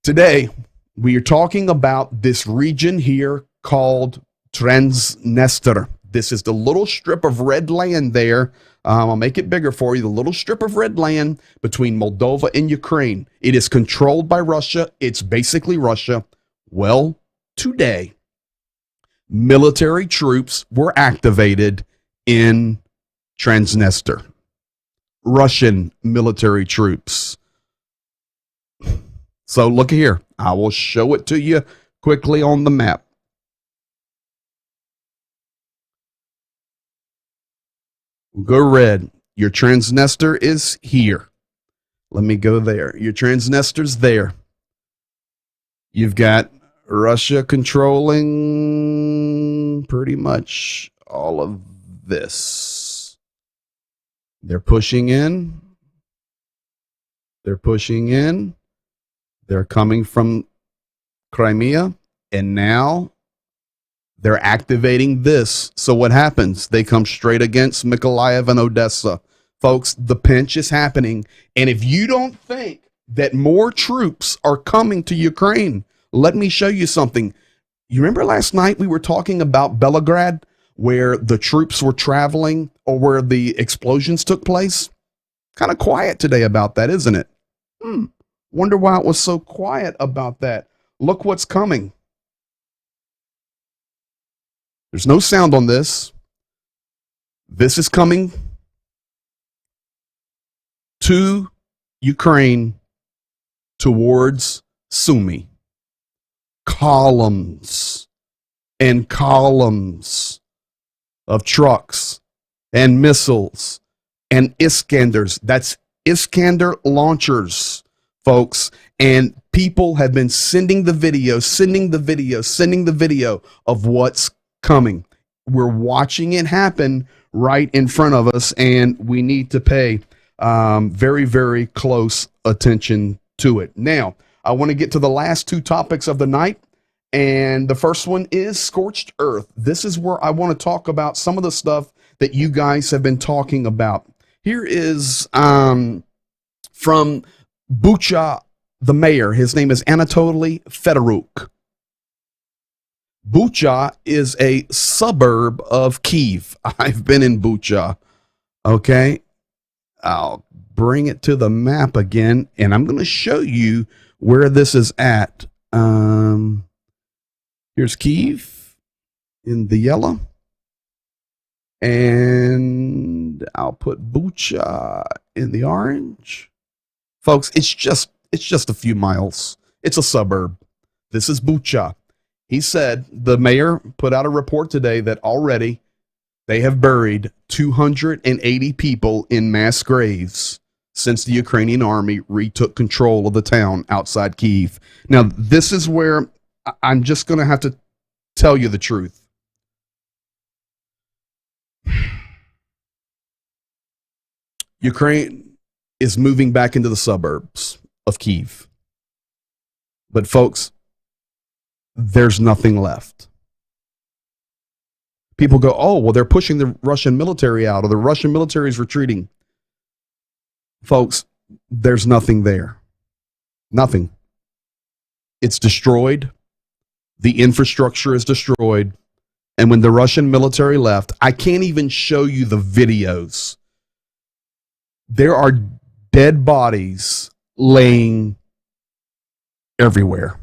Today, we are talking about this region here called Transnistria. This is the little strip of red land there. I'll make it bigger for you. The little strip of red land between Moldova and Ukraine. It is controlled by Russia. It's basically Russia. Well, today, military troops were activated in Transnistria. Russian military troops. So look here. I will show it to you quickly on the map. Go red. Your Transnistria is here. Let me go there. Your Transnistria's there. You've got Russia controlling pretty much all of this. They're pushing in. They're pushing in. They're coming from Crimea. And now they're activating this. So what happens? They come straight against Mykolaiv and Odessa. Folks, the pinch is happening. And if you don't think that more troops are coming to Ukraine, let me show you something. You remember last night we were talking about Belgorod? where the troops were traveling or where the explosions took place. Kind of quiet today about that, isn't it? Wonder why it was so quiet about that. Look what's coming. There's no sound on this. This is coming to Ukraine towards Sumy. Columns and columns of trucks and missiles and Iskanders. That's Iskander launchers, folks. And people have been sending the video of what's coming. We're watching it happen right in front of us, and we need to pay very, very close attention to it. Now, I want to get to the last two topics of the night, and the first one is scorched earth. This is where I want to talk about some of the stuff that you guys have been talking about. Here is from Bucha, the mayor. His name is Anatoly Fedoruk. Bucha is a suburb of Kyiv. I've been in Bucha. Okay. I'll bring it to the map again, and I'm going to show you where this is at. Here's Kyiv in the yellow, and I'll put Bucha in the orange. Folks, it's just a few miles. It's a suburb. This is Bucha. He said, the mayor put out a report today that already they have buried 280 people in mass graves since the Ukrainian army retook control of the town outside Kyiv. Now, this is where I'm just going to have to tell you the truth. Ukraine is moving back into the suburbs of Kyiv. But folks, there's nothing left. People go, oh, well, they're pushing the Russian military out, or the Russian military is retreating. Folks, there's nothing there. Nothing. It's destroyed. The infrastructure is destroyed. And when the Russian military left, I can't even show you the videos. There are dead bodies laying everywhere.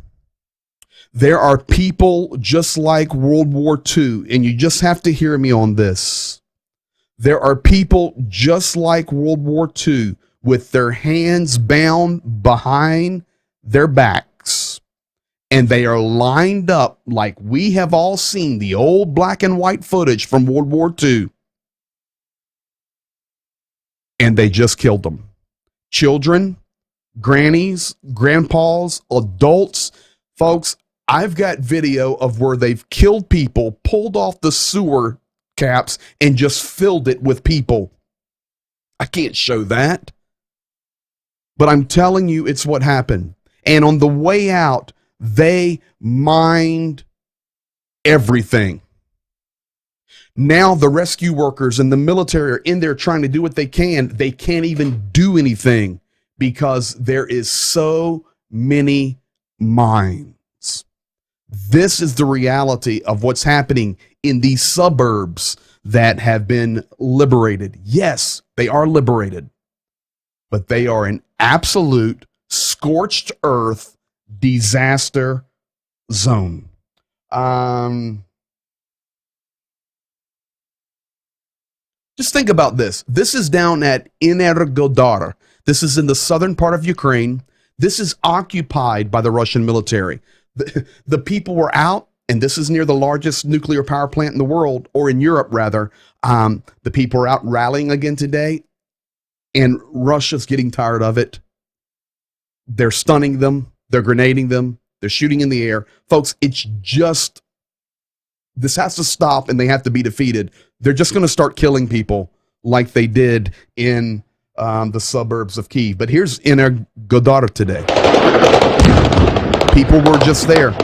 There are people just like World War II, and you just have to hear me on this. There are people just like World War II with their hands bound behind their backs, and they are lined up like we have all seen the old black and white footage from World War II, and they just killed them. Children, grannies, grandpas, adults. Folks, I've got video of where they've killed people, pulled off the sewer caps, and just filled it with people. I can't show that. But I'm telling you, it's what happened. And on the way out, they mined everything. Now the rescue workers and the military are in there trying to do what they can. They can't even do anything because there is so many mines. This is the reality of what's happening in these suburbs that have been liberated. Yes, they are liberated, but they are an absolute scorched earth disaster zone. Just think about this. This is down at Energodar. This is in the southern part of Ukraine. This is occupied by the Russian military. The people were out, and this is near the largest nuclear power plant in the world, or in Europe, rather. The people are out rallying again today, and Russia's getting tired of it. They're stunning them. They're grenading them. They're shooting in the air. Folks, it's just, this has to stop, and they have to be defeated. They're just going to start killing people like they did in the suburbs of Kyiv. But here's Energodar today. People were just there.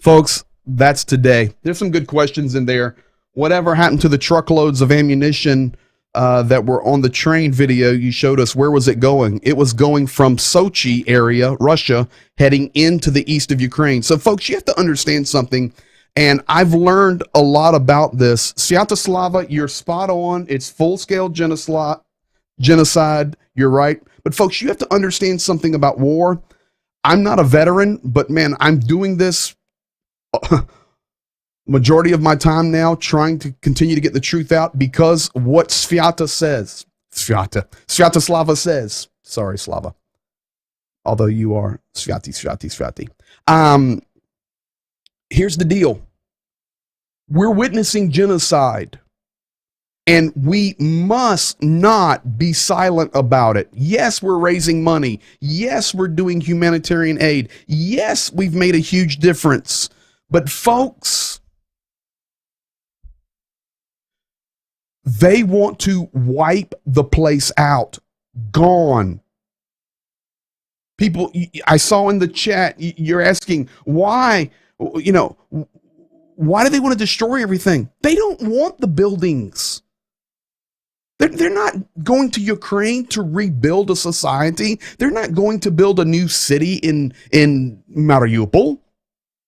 Folks, that's today. There's some good questions in there. Whatever happened to the truckloads of ammunition that were on the train video you showed us? Where was it going? It was going from Sochi area, Russia, heading into the east of Ukraine. So, folks, you have to understand something. And I've learned a lot about this. Sviatoslava, you're spot on. It's full-scale genocide. You're right. But, folks, you have to understand something about war. I'm not a veteran, but, man, I'm doing this majority of my time now, trying to continue to get the truth out, because what Sviatoslava says. Sorry, Slava. Although you are Sviati. Here's the deal. We're witnessing genocide, and we must not be silent about it. Yes, we're raising money. Yes, we're doing humanitarian aid. Yes, we've made a huge difference. But folks, they want to wipe the place out. Gone. People, I saw in the chat, you're asking why, why do they want to destroy everything? They don't want the buildings. They're not going to Ukraine to rebuild a society. They're not going to build a new city in Mariupol.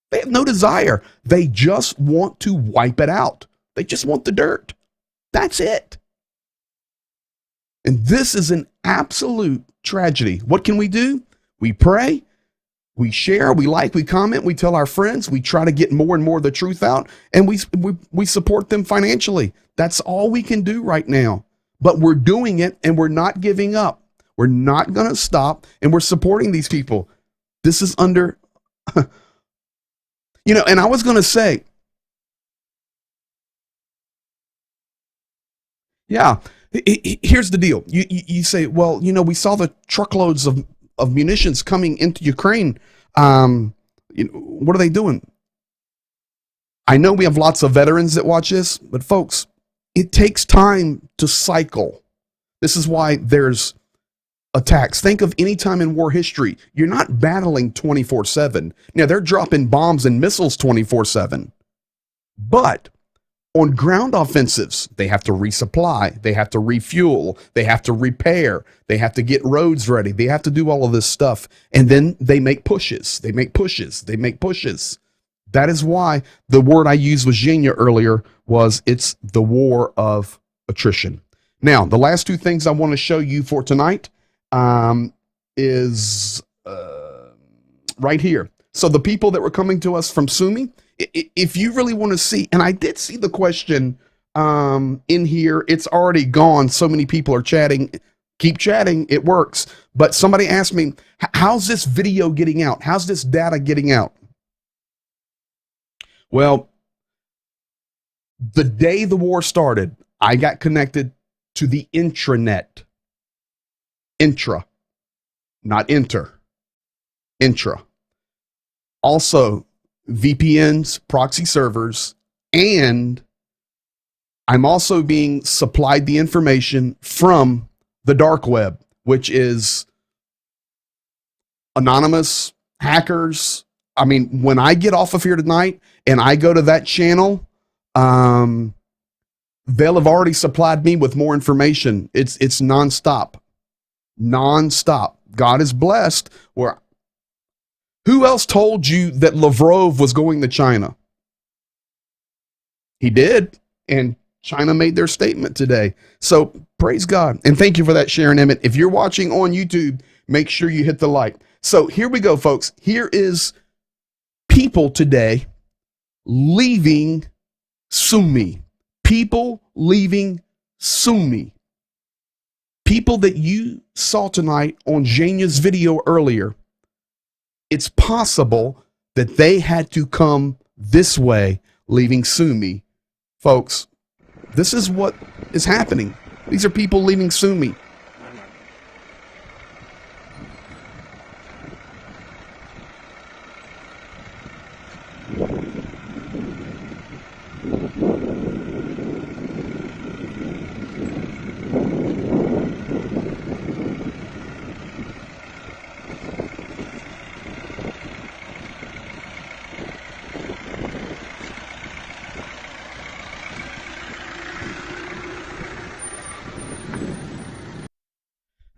They have no desire. They just want to wipe it out. They just want the dirt. That's it. And this is an absolute tragedy. What can we do? We pray, we share, we like, we comment, we tell our friends, we try to get more and more of the truth out, and we support them financially. That's all we can do right now. But we're doing it, and we're not giving up. We're not going to stop, and we're supporting these people. This is under, and I was going to say, yeah, here's the deal. You say, well, we saw the truckloads of munitions coming into Ukraine. What are they doing? I know we have lots of veterans that watch this, but folks, it takes time to cycle. This is why there's attacks. Think of any time in war history. You're not battling 24/7. Now, they're dropping bombs and missiles 24/7. But on ground offensives, they have to resupply, they have to refuel, they have to repair, they have to get roads ready, they have to do all of this stuff. And then they make pushes, they make pushes. That is why the word I used with Zhenya earlier was it's the war of attrition. Now, the last two things I want to show you for tonight is right here. So the people that were coming to us from Sumy, if you really want to see, and I did see the question in here, it's already gone. So many people are chatting. Keep chatting. It works. But somebody asked me, how's this video getting out? How's this data getting out? Well, the day the war started, I got connected to the intranet. Intra, not enter. Intra. Also, VPNs, proxy servers, and I'm also being supplied the information from the dark web, which is anonymous hackers. I mean, when I get off of here tonight and I go to that channel, they'll have already supplied me with more information. It's nonstop. God is blessed. Who else told you that Lavrov was going to China? He did, and China made their statement today. So praise God, and thank you for that, Sharon Emmett. If you're watching on YouTube, make sure you hit the like. So here we go, folks. Here is people today leaving Sumy. People leaving Sumy. People that you saw tonight on Zhenya's video earlier. It's possible that they had to come this way, leaving Sumy. Folks, this is what is happening. These are people leaving Sumy.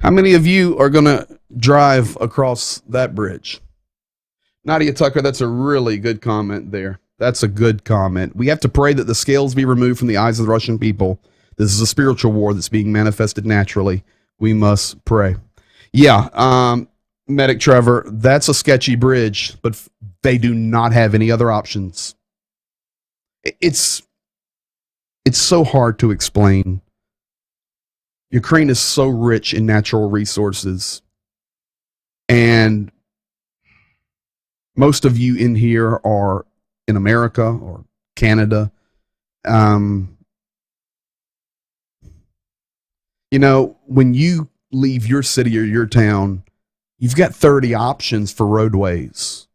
How many of you are going to drive across that bridge? Nadia Tucker, that's a really good comment there. That's a good comment. We have to pray that the scales be removed from the eyes of the Russian people. This is a spiritual war that's being manifested naturally. We must pray. Yeah, Medic Trevor, that's a sketchy bridge, but they do not have any other options. It's so hard to explain. Ukraine is so rich in natural resources, and most of you in here are in America or Canada. You know, when you leave your city or your town, you've got 30 options for roadways.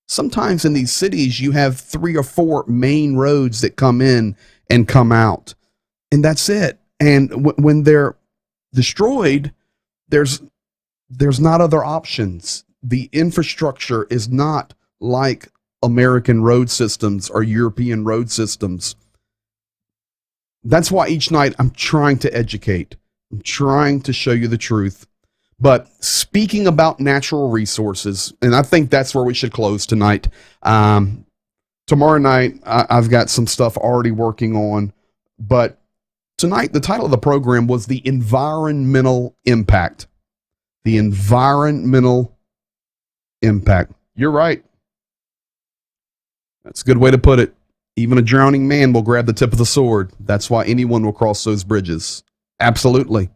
Sometimes in these cities, you have 3 or 4 main roads that come in and come out, and that's it. And when they're destroyed, there's not other options. The infrastructure is not like American road systems or European road systems. That's why each night I'm trying to educate. I'm trying to show you the truth. But speaking about natural resources, and I think that's where we should close tonight. Tomorrow night, I've got some stuff already working on. But tonight, the title of the program was The Environmental Impact. The Environmental Impact. You're right. That's a good way to put it. Even a drowning man will grab the tip of the sword. That's why anyone will cross those bridges. Absolutely.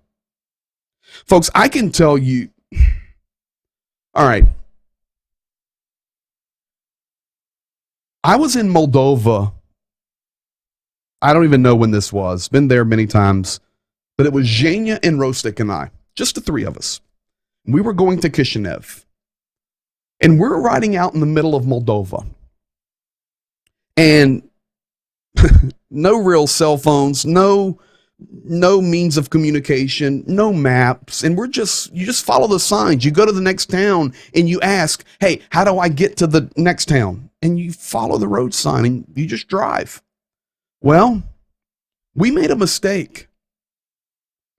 Folks, I can tell you. All right. I was in Moldova. I don't even know when this was. Been there many times. But it was Zhenya and Rostik and I. Just the 3 of us. We were going to Kishinev. And we're riding out in the middle of Moldova. And no real cell phones, no means of communication, no maps. And you just follow the signs. You go to the next town and you ask, hey, how do I get to the next town? And you follow the road sign and you just drive. Well, we made a mistake.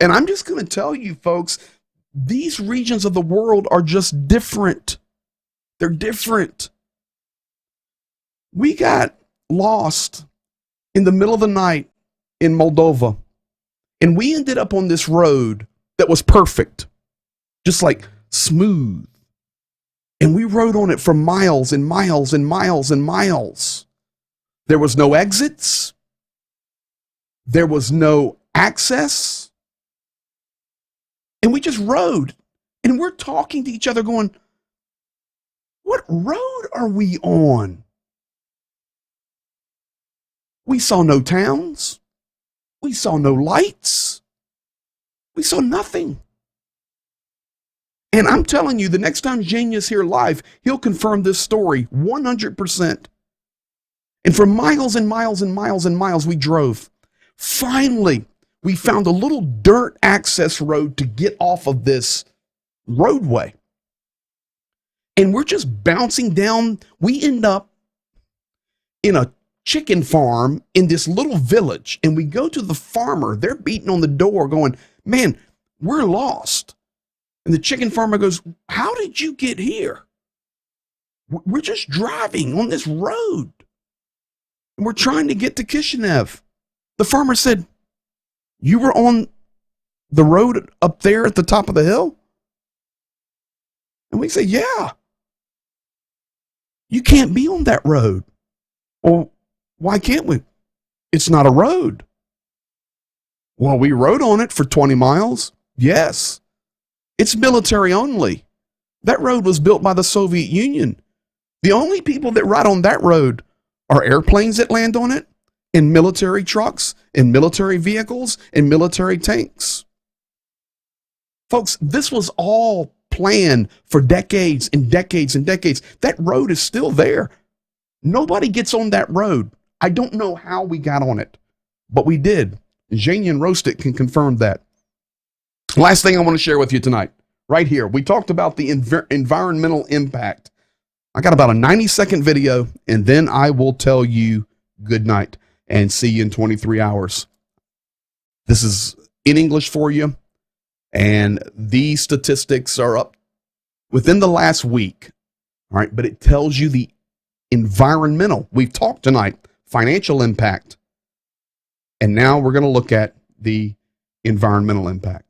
And I'm just going to tell you, folks, these regions of the world are just different. They're different. We got lost in the middle of the night in Moldova. And we ended up on this road that was perfect, just like smooth. And we rode on it for miles and miles and miles and miles. There was no exits. There was no access. And we just rode. And we're talking to each other going, what road are we on? We saw no towns. We saw no lights. We saw nothing. And I'm telling you, the next time Zhenya's here live, he'll confirm this story 100%. And for miles and miles and miles and miles, we drove. Finally, we found a little dirt access road to get off of this roadway. And we're just bouncing down. We end up in a chicken farm in this little village, and we go to the farmer. They're beating on the door going, man, we're lost. And the chicken farmer goes, how did you get here? We're just driving on this road, and we're trying to get to Kishinev. The farmer said, you were on the road up there at the top of the hill? And we say, yeah. You can't be on that road. Well, why can't we? It's not a road. Well, we rode on it for 20 miles. Yes. It's military only. That road was built by the Soviet Union. The only people that ride on that road are airplanes that land on it, and military trucks, and military vehicles, and military tanks. Folks, this was all planned for decades and decades and decades. That road is still there. Nobody gets on that road. I don't know how we got on it, but we did. Zhenya and Rostik can confirm that. Last thing I want to share with you tonight, right here. We talked about the environmental impact. I got about a 90-second video, and then I will tell you good night and see you in 23 hours. This is in English for you, And these statistics are up within the last week. All right. But it tells you the environmental. We've talked tonight, financial impact. And now we're going to look at the environmental impact.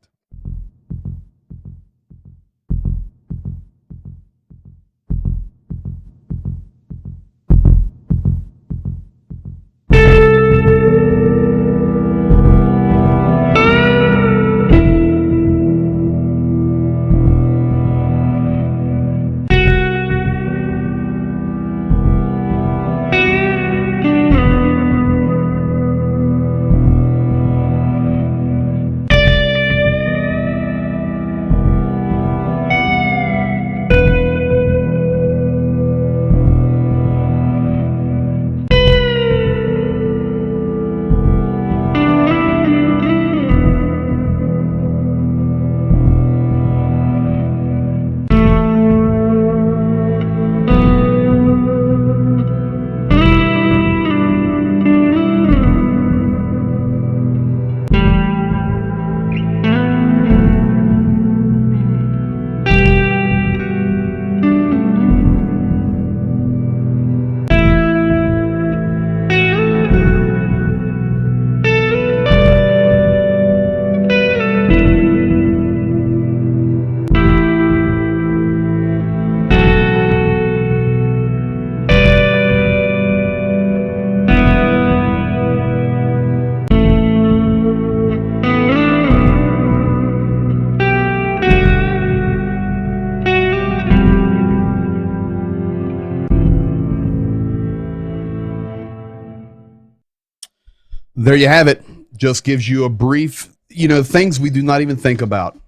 There you have it. Just gives you a brief, things we do not even think about.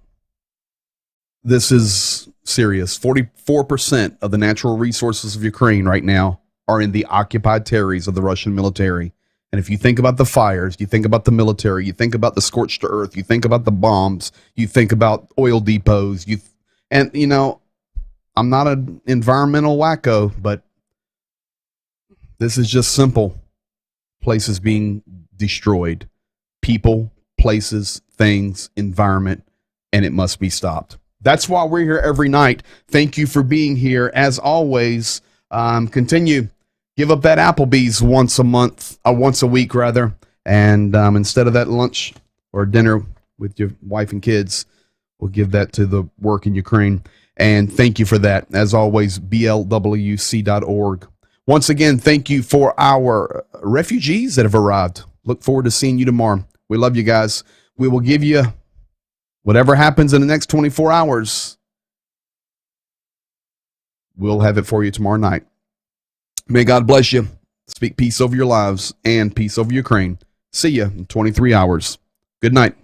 This is serious. 44% of the natural resources of Ukraine right now are in the occupied territories of the Russian military. And if you think about the fires, you think about the military, you think about the scorched earth, you think about the bombs, you think about oil depots, I'm not an environmental wacko, but this is just simple. Places being destroyed. People, places, things, environment, and it must be stopped. That's why we're here every night. Thank you for being here. As always, continue. Give up that Applebee's once a week rather. And instead of that lunch or dinner with your wife and kids, we'll give that to the work in Ukraine. And thank you for that. As always, blwc.org. Once again, thank you for our refugees that have arrived. Look forward to seeing you tomorrow. We love you guys. We will give you whatever happens in the next 24 hours. We'll have it for you tomorrow night. May God bless you. Speak peace over your lives and peace over Ukraine. See you in 23 hours. Good night.